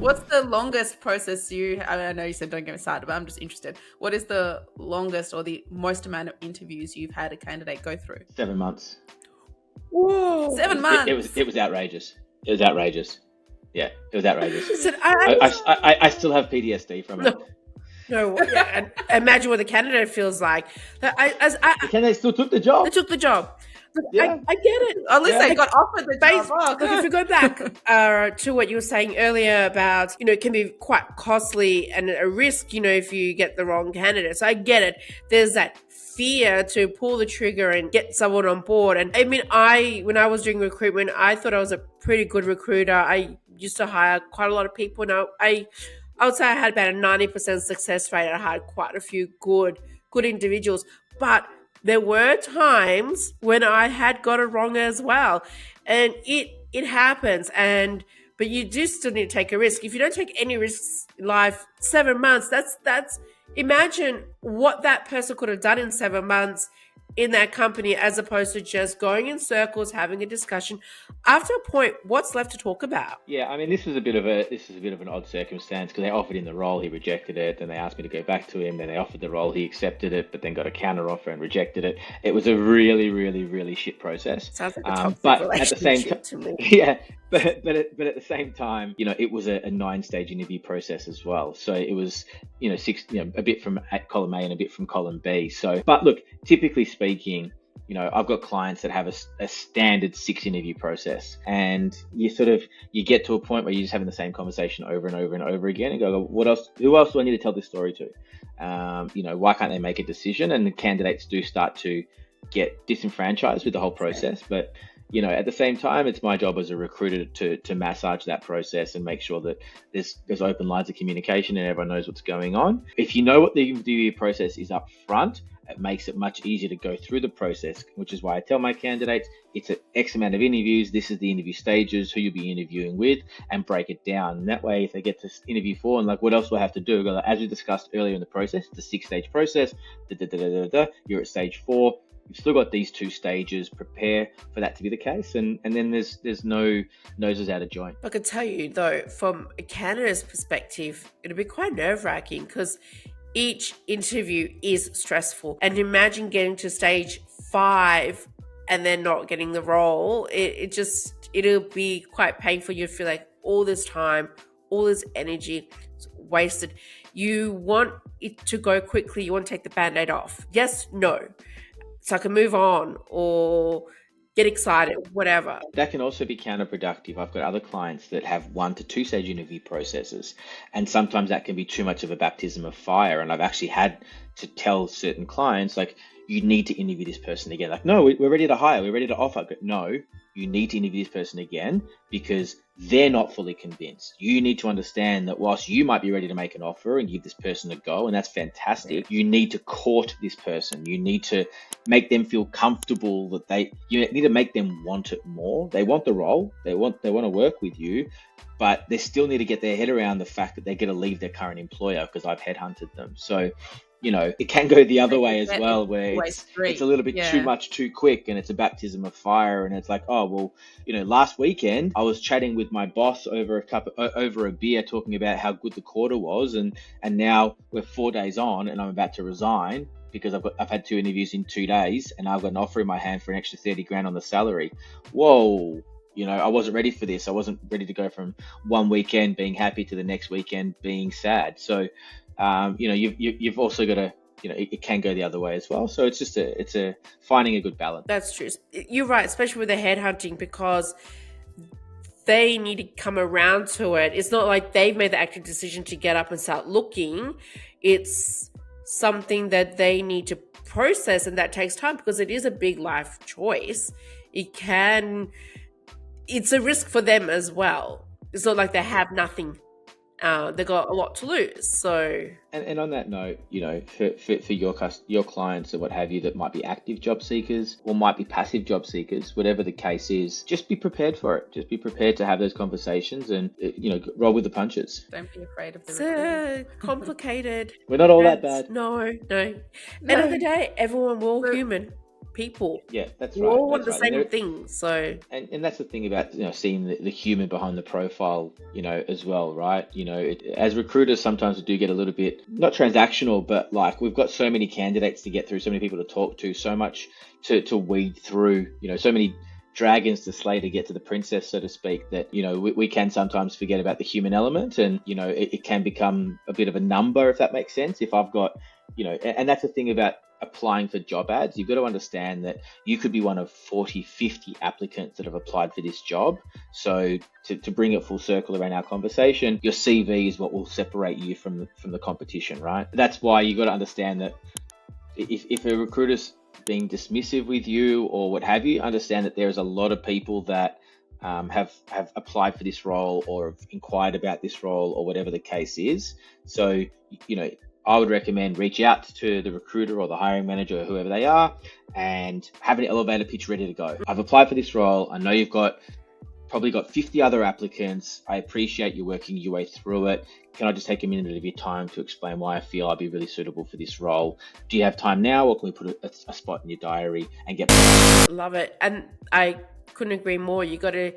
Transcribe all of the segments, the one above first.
What's the longest process I know you said don't get me started, but I'm just interested. What is the longest or the most amount of interviews you've had a candidate go through? 7 months. Whoa. 7 months. It was outrageous. It was outrageous. Yeah, it was outrageous. Listen, I still have PTSD from it. No, yeah, and imagine what the candidate feels like. The candidate still took the job. They took the job. Yeah. I get it. At least they got offered the job. Look, if we go back to what you were saying earlier about, it can be quite costly and a risk, if you get the wrong candidate. So I get it. There's that fear to pull the trigger and get someone on board. And I mean, when I was doing recruitment, I thought I was a pretty good recruiter. I used to hire quite a lot of people. Now I would say I had about a 90% success rate. I had quite a few good individuals, but there were times when I had got it wrong as well, and it happens. But you do still need to take a risk. If you don't take any risks in life, 7 months. That's imagine what that person could have done in 7 months in that company, as opposed to just going in circles, having a discussion. After a point, what's left to talk about? Yeah, I mean, this was a bit of an odd circumstance, because they offered him the role, he rejected it, then they asked me to go back to him, then they offered the role, he accepted it, but then got a counter offer and rejected it. It was a really, really, really shit process. Sounds like a toxic but relationship at the same time, to me. Yeah, but at the same time, it was a 9-stage interview process as well. So it was, a bit from column A and a bit from column B. So, but look, typically speaking, I've got clients that have a standard 6 interview process, and you get to a point where you're just having the same conversation over and over and over again, and go, who else do I need to tell this story to? Why can't they make a decision? And the candidates do start to get disenfranchised with the whole process. But at the same time, it's my job as a recruiter to massage that process and make sure that there's open lines of communication and everyone knows what's going on. If you know what the interview process is up front, it makes it much easier to go through the process, which is why I tell my candidates it's an X amount of interviews. This is the interview stages, who you'll be interviewing with, and break it down. And that way, if they get to interview 4 and what else do I have to do? As we discussed earlier in the process, it's a 6-stage process. You're at stage 4. You've still got these 2 stages. Prepare for that to be the case, and then there's no noses out of joint. I can tell you though, from a candidate's perspective, it'll be quite nerve-wracking, because each interview is stressful. And imagine getting to stage 5 and then not getting the role. It'll be quite painful. You feel like all this time, all this energy is wasted. You want it to go quickly. You want to take the Band-Aid off. Yes, no. So I can move on or get excited, whatever. That can also be counterproductive. I've got other clients that have 1 to 2 stage interview processes, and sometimes that can be too much of a baptism of fire. And I've actually had to tell certain clients, you need to interview this person again. No, we're ready to hire, we're ready to offer. But no, you need to interview this person again, because they're not fully convinced. You need to understand that whilst you might be ready to make an offer and give this person a go, and that's fantastic, you need to court this person. You need to make them feel comfortable that you need to make them want it more. They want the role, they want to work with you, but they still need to get their head around the fact that they're going to leave their current employer because I've headhunted them. So it can go the other way as well, where it's a little bit too much too quick, and it's a baptism of fire. And it's last weekend I was chatting with my boss over a beer, talking about how good the quarter was, and now we're 4 days on and I'm about to resign because I've had 2 interviews in 2 days, and I've got an offer in my hand for an extra 30 grand on the salary. Whoa. I wasn't ready for this. I wasn't ready to go from one weekend being happy to the next weekend being sad. So you've also got to, it can go the other way as well. So it's a finding a good balance. That's true. You're right, especially with the headhunting, because they need to come around to it. It's not like they've made the active decision to get up and start looking. It's something that they need to process, and that takes time, because it is a big life choice. It's a risk for them as well. It's not like they have nothing. They got a lot to lose. So, and on that note, for your clients or what have you that might be active job seekers or might be passive job seekers, whatever the case is, just be prepared for it. Just be prepared to have those conversations and roll with the punches. Don't be afraid of the It's complicated. We're not all that bad. No. End of the day, everyone, we're all human. people. Yeah, that's We right. all want That's the right. same thing. So And that's the thing about seeing the human behind the profile, as well, right? As recruiters, sometimes we do get a little bit not transactional, but like we've got so many candidates to get through, so many people to talk to, so much to weed through, so many dragons to slay to get to the princess, so to speak, that we can sometimes forget about the human element, and it can become a bit of a number, if that makes sense. If I've got and that's the thing about applying for job ads. You've got to understand that you could be one of 40, 50 applicants that have applied for this job. So to bring it full circle around our conversation, your CV is what will separate you from the competition, right? That's why you got to understand that if a recruiter's being dismissive with you or what have you, understand that there's a lot of people that have applied for this role or have inquired about this role or whatever the case is. So, I would recommend reach out to the recruiter or the hiring manager or whoever they are and have an elevator pitch ready to go. I've applied for this role. I know you've probably got 50 other applicants. I appreciate you working your way through it. Can I just take a minute of your time to explain why I feel I'd be really suitable for this role? Do you have time now, or can we put a spot in your diary and get... Love it. And I couldn't agree more. You got to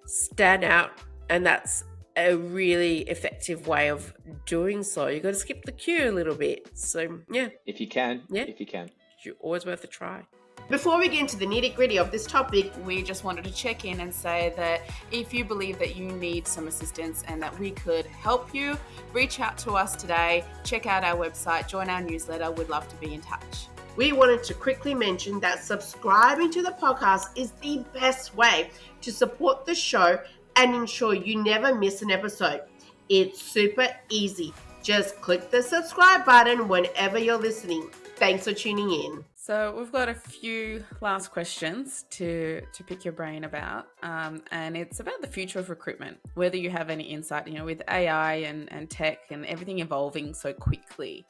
stand out, and that's a really effective way of doing so. You got to skip the queue a little bit. So yeah, if you can, you're always worth a try. Before we get into the nitty-gritty of this topic, we just wanted to check in and say that if you believe that you need some assistance and that we could help you, reach out to us today, check out our website, join our newsletter. We'd love to be in touch. We wanted to quickly mention that subscribing to the podcast is the best way to support the show and ensure you never miss an episode. It's super easy. Just click the subscribe button whenever you're listening. Thanks for tuning in. So we've got a few last questions to pick your brain about, and it's about the future of recruitment. Whether you have any insight, with AI and tech and everything evolving so quickly,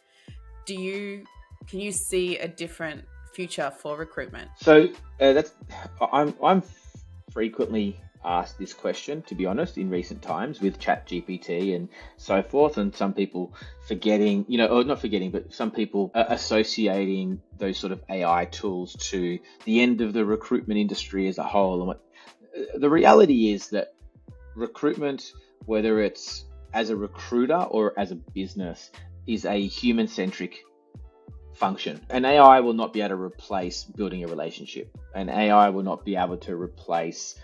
can you see a different future for recruitment? So I'm frequently asked this question, to be honest, in recent times with ChatGPT and so forth, and some people forgetting, or not forgetting, but some people are associating those sort of AI tools to the end of the recruitment industry as a whole. And the reality is that recruitment, whether it's as a recruiter or as a business, is a human-centric function. An AI will not be able to replace building a relationship. An AI will not be able to replace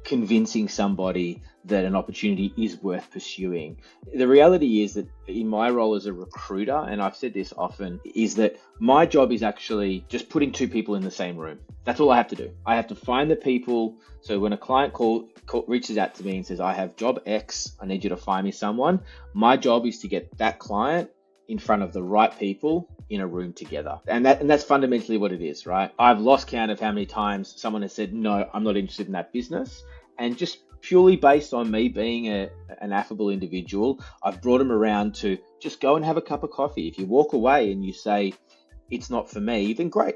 convincing somebody that an opportunity is worth pursuing. The reality is that in my role as a recruiter, and I've said this often, is that my job is actually just putting two people in the same room. That's all I have to do. I have to find the people. So when a client reaches out to me and says, I have job X, I need you to find me someone, my job is to get that client in front of the right people in a room together. And that's fundamentally what it is, right? I've lost count of how many times someone has said, no, I'm not interested in that business. And just purely based on me being an affable individual, I've brought them around to just go and have a cup of coffee. If you walk away and you say, it's not for me, then great.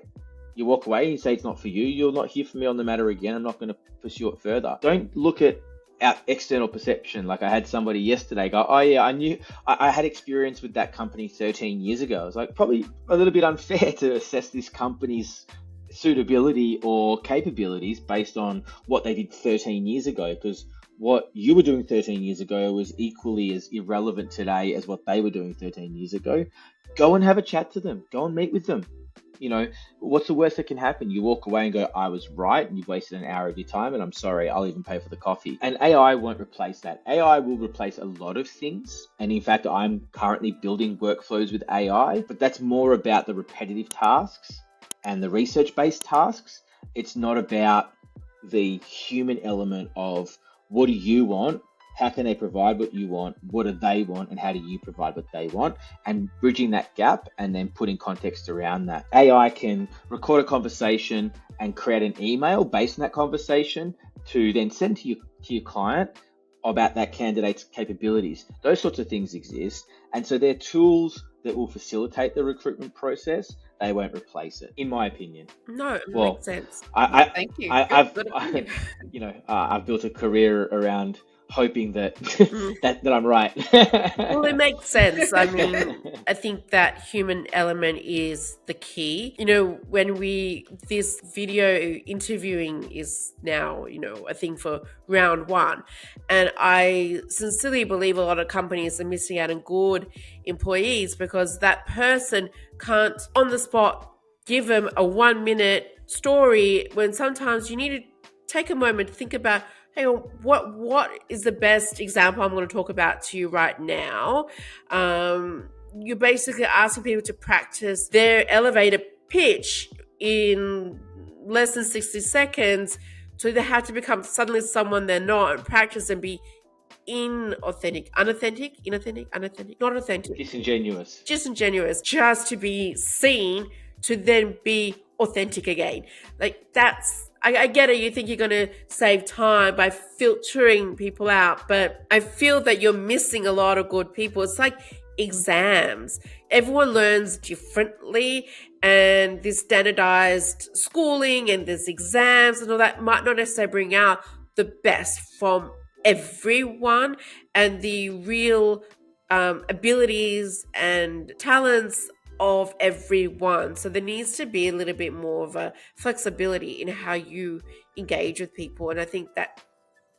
You walk away and you say, it's not for you, you'll not hear from me on the matter again. I'm not going to pursue it further. Don't look at our external perception. Like I had somebody yesterday go, oh yeah, I had experience with that company 13 years ago. I was like, probably a little bit unfair to assess this company's suitability or capabilities based on what they did 13 years ago, because what you were doing 13 years ago was equally as irrelevant today as what they were doing 13 years ago. Go and have a chat to them. Go and meet with them. What's the worst that can happen? You walk away and go, I was right, and you've wasted an hour of your time, and I'm sorry, I'll even pay for the coffee. And AI won't replace that. AI will replace a lot of things. And in fact, I'm currently building workflows with AI, but that's more about the repetitive tasks and the research-based tasks. It's not about the human element of what do you want? How can they provide what you want? What do they want? And how do you provide what they want? And bridging that gap and then putting context around that. AI can record a conversation and create an email based on that conversation to then send to your client about that candidate's capabilities. Those sorts of things exist. And so they're tools that will facilitate the recruitment process. They won't replace it, in my opinion. No, it makes sense. Thank you. I've built a career around hoping that Mm. that I'm right. Well, it makes sense. I mean, I think that human element is the key. When this video interviewing is now, a thing for round one. And I sincerely believe a lot of companies are missing out on good employees because that person can't on the spot give them a 1 minute story when sometimes you need to take a moment to think about, hang on, what is the best example I'm going to talk about to you right now? You're basically asking people to practice their elevator pitch in less than 60 seconds. So they have to become suddenly someone they're not, and practice and be not authentic, disingenuous, just to be seen, to then be authentic again. Like I get it. You think you're going to save time by filtering people out, but I feel that you're missing a lot of good people. It's like exams. Everyone learns differently, and this standardized schooling and this exams and all that might not necessarily bring out the best from everyone and the real abilities and talents of everyone. So there needs to be a little bit more of a flexibility in how you engage with people, and I think that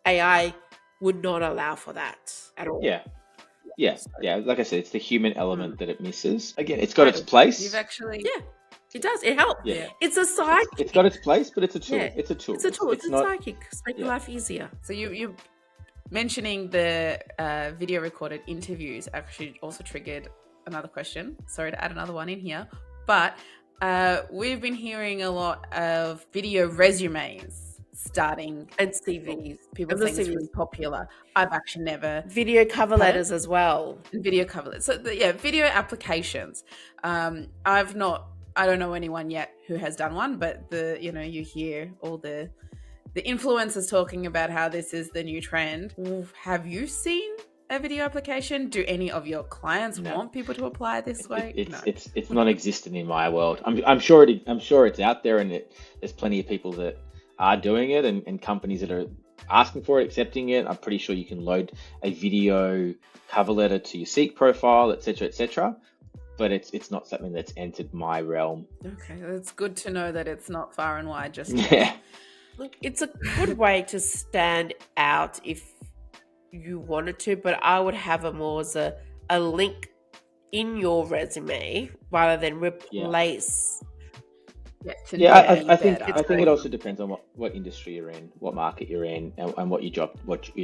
AI would not allow for that at all. Yeah. Like I said, it's the human element that it misses. Again, it's got its place. You've actually It does. It helps. Yeah. It's a psychic. It's got its place, but it's a tool. Yeah. It's a tool. It's a tool. It's not, psychic. It's making life easier. So you mentioning the video recorded interviews actually also triggered another question. Sorry to add another one in here, but we've been hearing a lot of video resumes starting And CVs. people saying it's really popular. I've actually never Video cover letters as well. video cover letters. So video applications. I don't know anyone yet who has done one, but you hear all the influencers talking about how this is the new trend. Have you seen a video application? Do any of your clients want people to apply this way? It's non-existent in my world. I'm sure it's out there, and there's plenty of people that are doing it, and companies that are asking for it, accepting it. I'm pretty sure you can load a video cover letter to your Seek profile, etc. But it's not something that's entered my realm. Okay, it's good to know that it's not far and wide just yet. Look, it's a good way to stand out if you wanted to, but I would have it more as a link in your resume rather than replace. I think it also depends on what industry you're in, what market you're in, and what your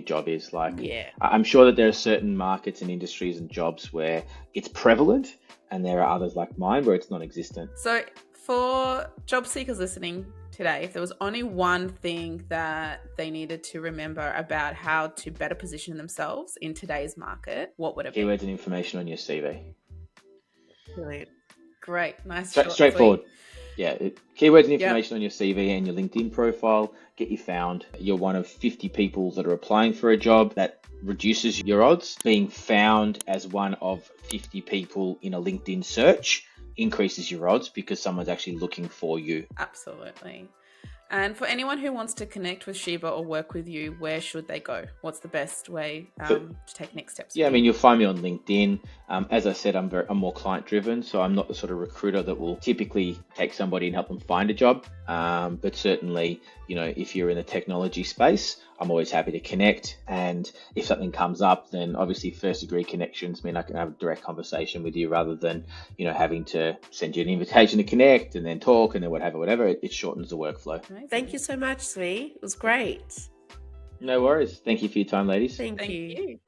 job is like. Yeah. I'm sure that there are certain markets and industries and jobs where it's prevalent, and there are others like mine where it's non-existent. So for job seekers listening today, if there was only one thing that they needed to remember about how to better position themselves in today's market, what would it be? Keywords and information on your CV. Brilliant. Great. Nice. Straightforward. Yeah, keywords and information on your CV and your LinkedIn profile get you found. You're one of 50 people that are applying for a job. That reduces your odds. Being found as one of 50 people in a LinkedIn search increases your odds because someone's actually looking for you. Absolutely. And for anyone who wants to connect with Sheba or work with you, where should they go? What's the best way to take next steps? Yeah, I mean, you'll find me on LinkedIn. As I said, I'm more client driven, so I'm not the sort of recruiter that will typically take somebody and help them find a job. But certainly, if you're in the technology space, I'm always happy to connect. And if something comes up, then obviously first degree connections mean I can have a direct conversation with you rather than, having to send you an invitation to connect and then talk and then whatever. It shortens the workflow. Amazing. Thank you so much, Zvi. It was great. No worries. Thank you for your time, ladies. Thank you.